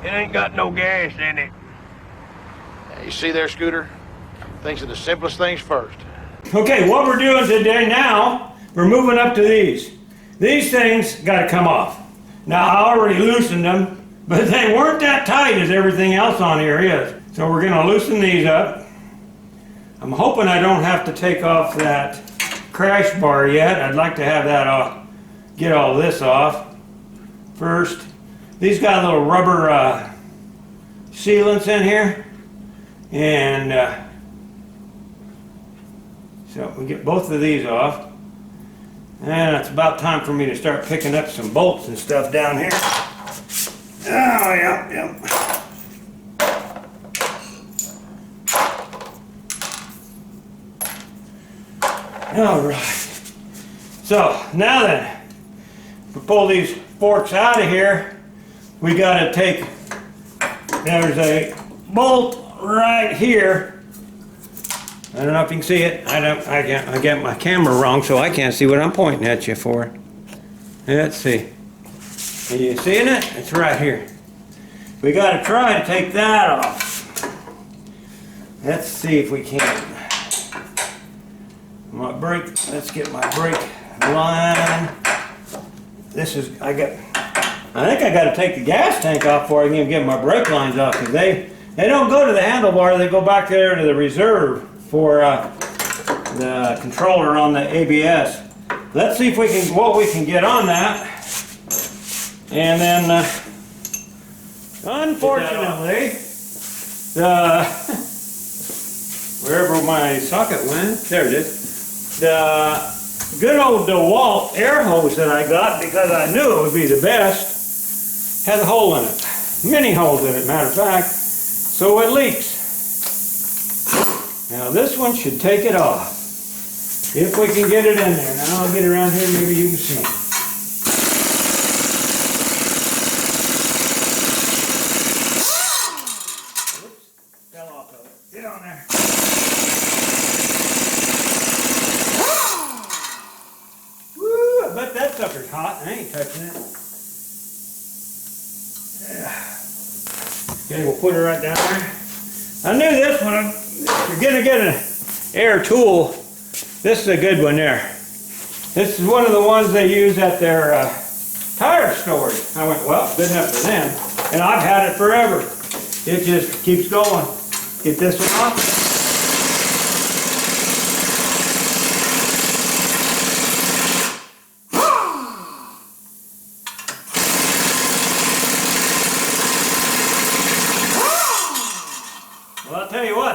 It ain't got no gas in it. You see there, Scooter? Things are the simplest things first. Okay, what we're doing today now, we're moving up to these. These things got to come off. Now, I already loosened them, but they weren't that tight as everything else on here is. So we're going to loosen these up. I'm hoping I don't have to take off that crash bar yet. I'd like to have that off, get all this off first. These got a little rubber sealants in here. And so we get both of these off. And it's about time for me to start picking up some bolts and stuff down here. Oh, yeah. All right. So now then, to pull these forks out of here, we got to take, there's a bolt right here. I don't know if you can see it. I got my camera wrong, so I can't see what I'm pointing at you for. Let's see. Are you seeing it? It's right here. We got to try to take that off. Let's see if we can. My brake. Let's get my brake line. This is. I think I got to take the gas tank off before I can get my brake lines off, because they don't go to the handlebar. They go back there to the reserve for the controller on the ABS. Let's see if we can, what we can get on that. And then, unfortunately, wherever my socket went, there it is. The good old DeWalt air hose that I got, because I knew it would be the best, had a hole in it. Many holes in it, matter of fact. So it leaks. Now this one should take it off, if we can get it in there. Now I'll get around here, maybe you can see. Oops, fell off of it. Get on there. Woo, I bet that sucker's hot. I ain't touching it. Okay, we'll put it right down there. I knew this one. If you're going to get an air tool, this is a good one there. This is one of the ones they use at their tire stores. I went, well, good enough for them. And I've had it forever. It just keeps going. Get this one off.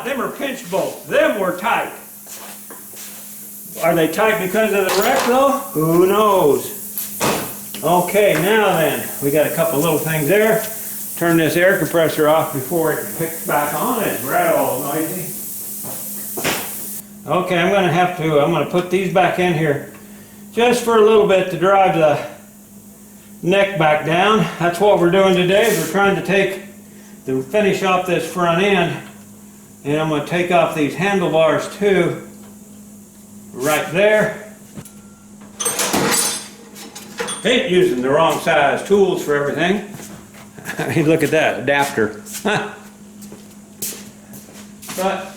Them are pinch bolts. Them were tight. Are they tight because of the wreck though? Who knows? Okay, now then, we got a couple little things there. Turn this air compressor off before it picks back on. It's right all noisy. Okay, I'm going to put these back in here just for a little bit to drive the neck back down. That's what we're doing today. We're trying to finish off this front end. And I'm going to take off these handlebars too, right there. Hate using the wrong size tools for everything. I mean, look at that, adapter. But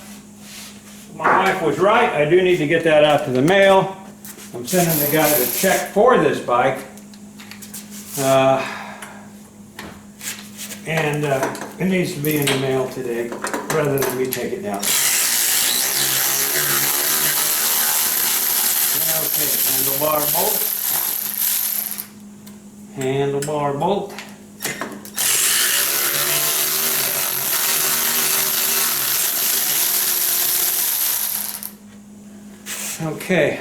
my wife was right, I do need to get that out to the mail. I'm sending the guy the check for this bike. And it needs to be in the mail today, rather than me take it down. Okay, handlebar bolt. Handlebar bolt. Okay,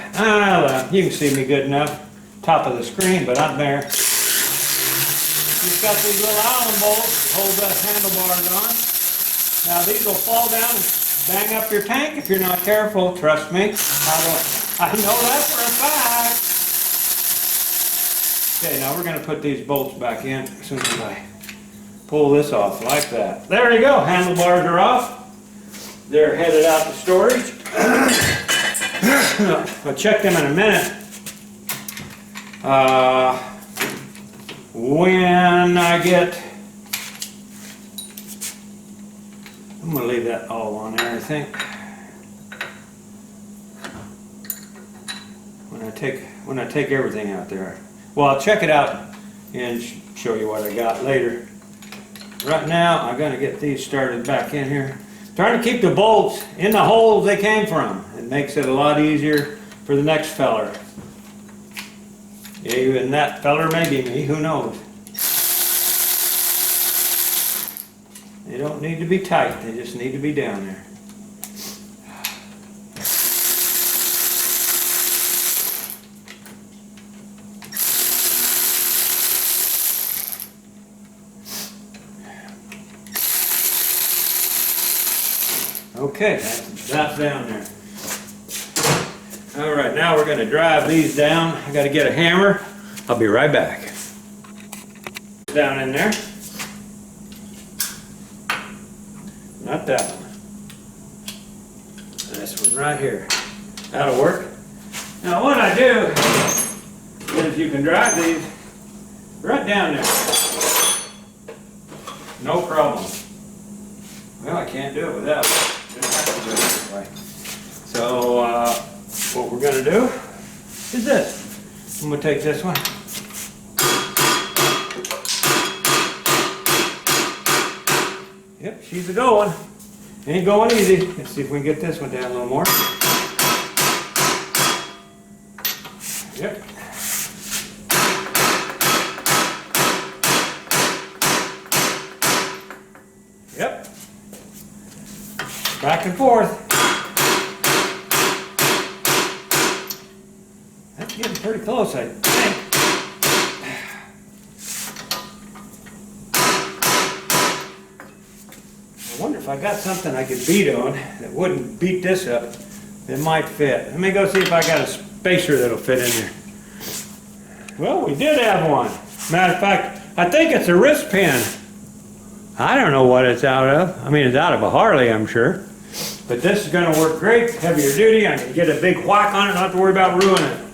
you can see me good enough. Top of the screen, but I'm there. You've got these little Allen bolts that hold the handlebars on. Now these will fall down and bang up your tank if you're not careful. Trust me, I know that for a fact. Okay, now we're going to put these bolts back in as soon as I pull this off like that. There you go, handlebars are off. They're headed out to storage. I'll check them in a minute. When I get I'm gonna leave that all on there, I think. When I take everything out there. Well, I'll check it out and show you what I got later. Right now, I'm gonna get these started back in here. Trying to keep the bolts in the holes they came from. It makes it a lot easier for the next feller. Yeah, even that feller may be me, who knows? They don't need to be tight, they just need to be down there. Okay, that's down there. All right, now we're going to drive these down. I got to get a hammer. I'll be right back. Down in there. Not that one. This one right here. That'll work. Now what I do is you can drive these right down there. No problem. Well, I can't do it without it. Just have to do it this way. So what we're going to do is this. I'm going to take this one. Yep, she's a going. Ain't going easy. Let's see if we can get this one down a little more. Yep. Yep. Back and forth. That's getting pretty close, I think. I wonder if I got something I could beat on that wouldn't beat this up that might fit. Let me go see if I got a spacer that'll fit in there. Well, we did have one. Matter of fact, I think it's a wrist pin. I don't know what it's out of. I mean, it's out of a Harley, I'm sure. But this is going to work great. Heavier duty. I can get a big whack on it, not have to worry about ruining it.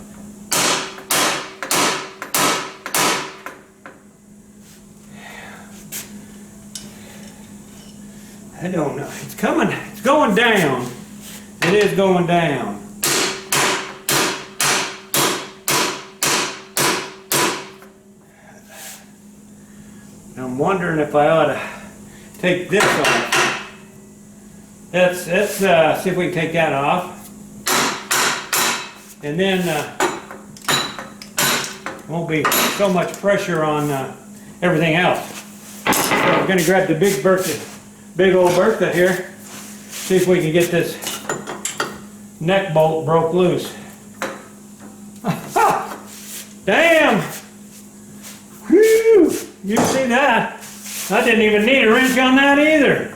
I don't know. It's coming. It's going down. It is going down. I'm wondering if I ought to take this off. Let's see if we can take that off. And then won't be so much pressure on everything else. So we're going to grab the big old Bertha here. See if we can get this neck bolt broke loose. Damn! Whew! You see that? I didn't even need a wrench on that either.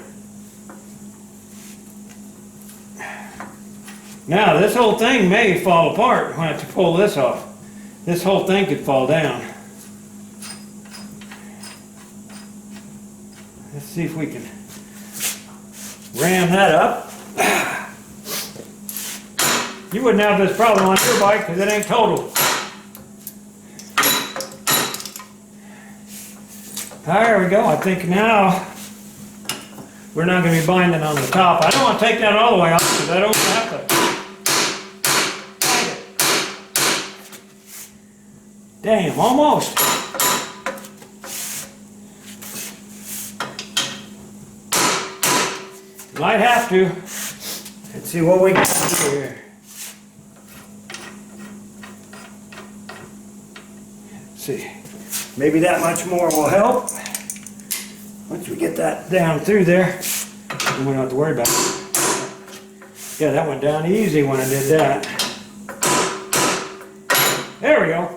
Now this whole thing may fall apart when I have to pull this off. This whole thing could fall down. Let's see if we can ram that up. You wouldn't have this problem on your bike because it ain't total. There we go. I think now we're not going to be binding on the top. I don't want to take that all the way off because I don't have to. Damn, almost. Might have to. Let's see what we can do here. Let's see. Maybe that much more will help. Once we get that down through there, we don't have to worry about it. Yeah, that went down easy when I did that. There we go.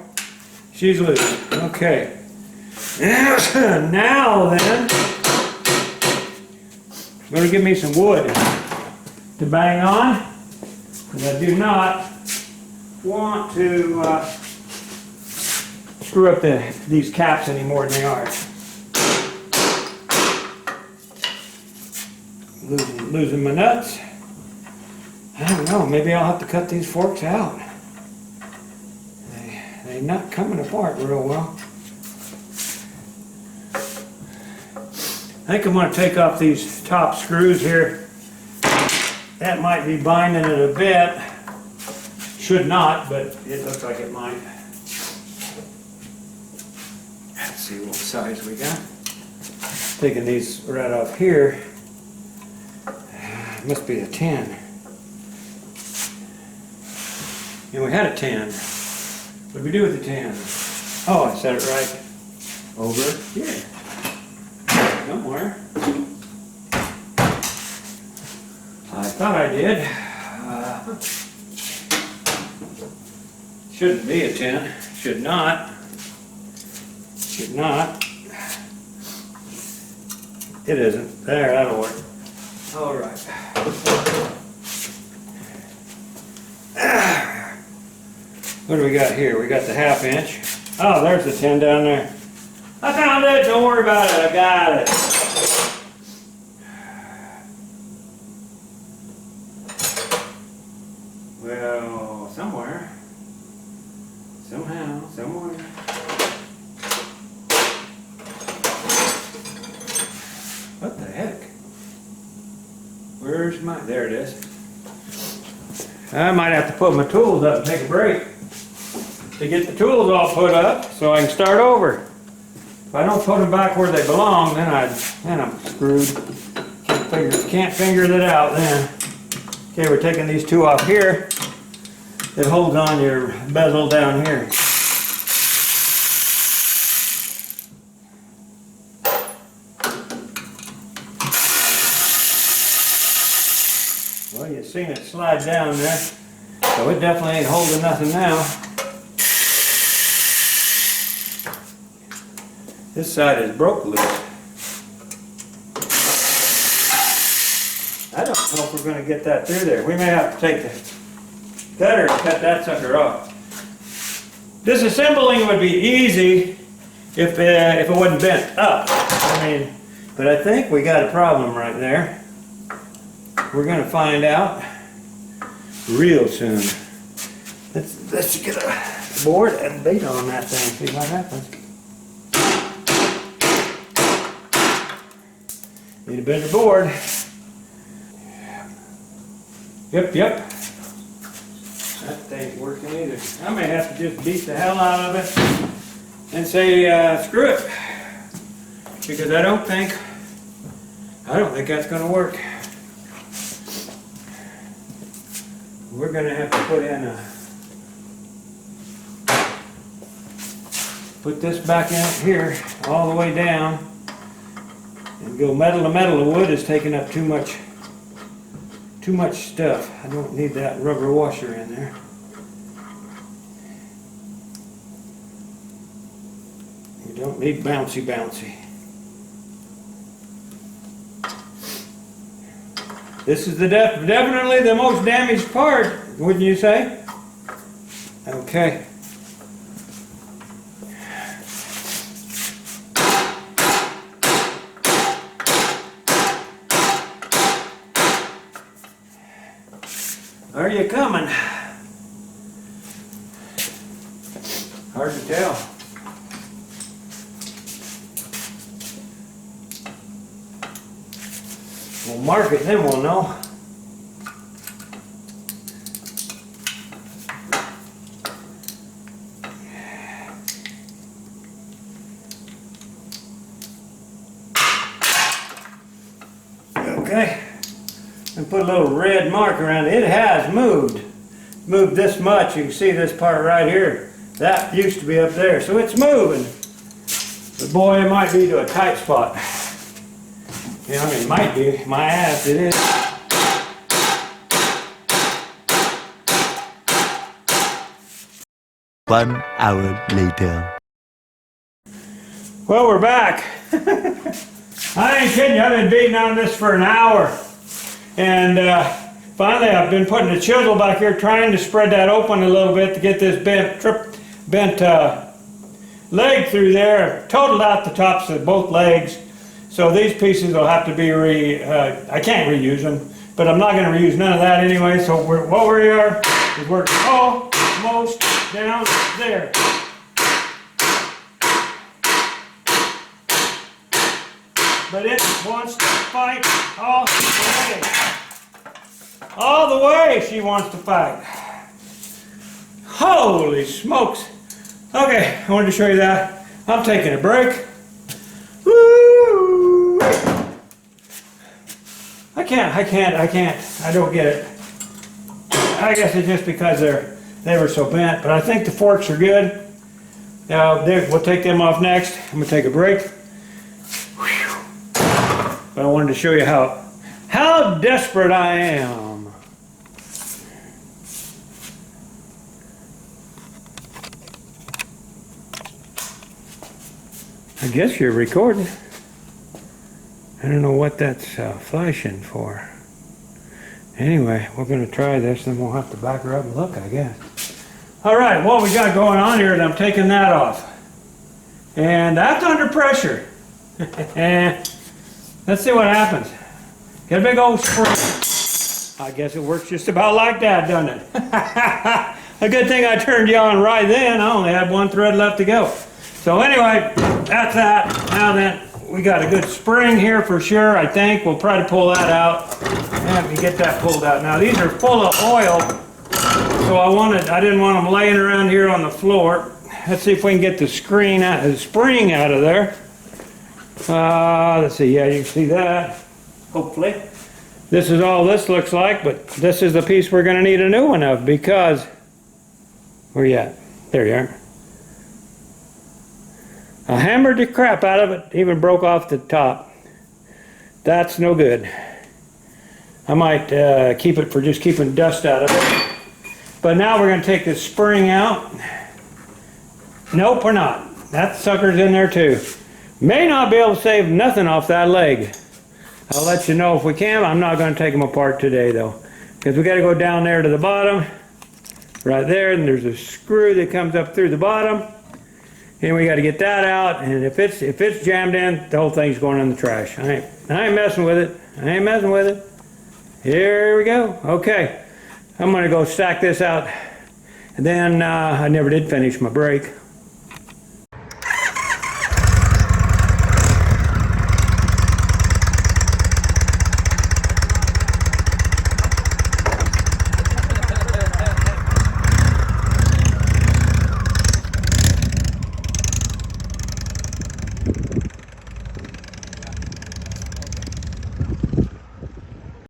She's loose. Okay. Now then, I'm going to give me some wood to bang on, because I do not want to screw up these caps any more than they are. Losing my nuts. I don't know, maybe I'll have to cut these forks out. They're not coming apart real well. think I'm going to take off these top screws here. That might be binding it a bit. Should not, but it looks like it might. Let's see what size we got. Taking these right off here. Must be a 10. And we had a 10. What did we do with the 10? Oh, I said it right. Over here. Somewhere. I thought I did. Shouldn't be a 10. Should not. Should not. It isn't. There, that'll work. All right. What do we got here? We got the 1/2 inch. Oh, there's the 10 down there. I found it. Don't worry about it. I got it. Well, somewhere. Somehow, somewhere. What the heck? Where's my... There it is. I might have to put my tools up and take a break to get the tools all put up so I can start over. If I don't put them back where they belong, then I'm screwed. Can't figure that out then. Okay, we're taking these two off here. It holds on your bezel down here. Well, you've seen it slide down there, so it definitely ain't holding nothing now. This side is broke loose. I don't know if we're going to get that through there. We may have to take the cutter and cut that sucker off. Disassembling would be easy if it wasn't bent up. But I think we got a problem right there. We're going to find out real soon. Let's get a board and beat on that thing, see what happens. Need a bigger board. Yep. That thing's working either. I may have to just beat the hell out of it and say screw it, because I don't think that's going to work. We're going to have to put this back in here all the way down and go metal to metal. The wood is taking up too much stuff. I don't need that rubber washer in there. You don't need bouncy. This is definitely the most damaged part, wouldn't you say? Okay. Are you coming? Hard to tell. We'll mark it, then we'll know. Okay. And put a little red mark around it. It has moved this much. You can see this part right here. That used to be up there, so it's moving. But boy, it might be to a tight spot. Yeah, it might be. My ass, it is. One hour later. Well, we're back. I ain't kidding you. I've been beating on this for an hour. And finally, I've been putting the chisel back here, trying to spread that open a little bit to get this bent leg through there. Totaled out the tops of both legs. So these pieces will have to be I can't reuse them, but I'm not going to reuse none of that anyway. So what we are is we're almost down there. but it wants to fight all the way. All the way she wants to fight. Holy smokes. Okay, I wanted to show you that. I'm taking a break. Woo! I can't. I don't get it. I guess it's just because they were so bent, but I think the forks are good. We'll take them off next. I'm gonna take a break. Whew. But I wanted to show you how desperate I am. I guess you're recording. I don't know what that's flashing for. Anyway, we're going to try this, and we'll have to back her up and look, I guess. All right, what we got going on here is I'm taking that off. And that's under pressure. Let's see what happens. Get a big old spring. I guess it works just about like that, doesn't it? A good thing I turned you on right then. I only had one thread left to go. So anyway, that's that. Now then, we got a good spring here for sure, I think. We'll try to pull that out. Let me get that pulled out. Now these are full of oil, so I didn't want them laying around here on the floor. Let's see if we can get the spring out of there. Let's see, yeah, you can see that, hopefully. This is all this looks like, but this is the piece we're gonna need a new one of because, where you at? There you are. I hammered the crap out of it, even broke off the top. That's no good. I might keep it for just keeping dust out of it. But now we're going to take this spring out. Nope, we're not. That sucker's in there too. May not be able to save nothing off that leg. I'll let you know if we can. I'm not going to take them apart today though. Because we got to go down there to the bottom. Right there, and there's a screw that comes up through the bottom. And we got to get that out, and if it's jammed in, the whole thing's going in the trash. I ain't messing with it. I ain't messing with it. Here we go. Okay, I'm gonna go stack this out, and then I never did finish my break.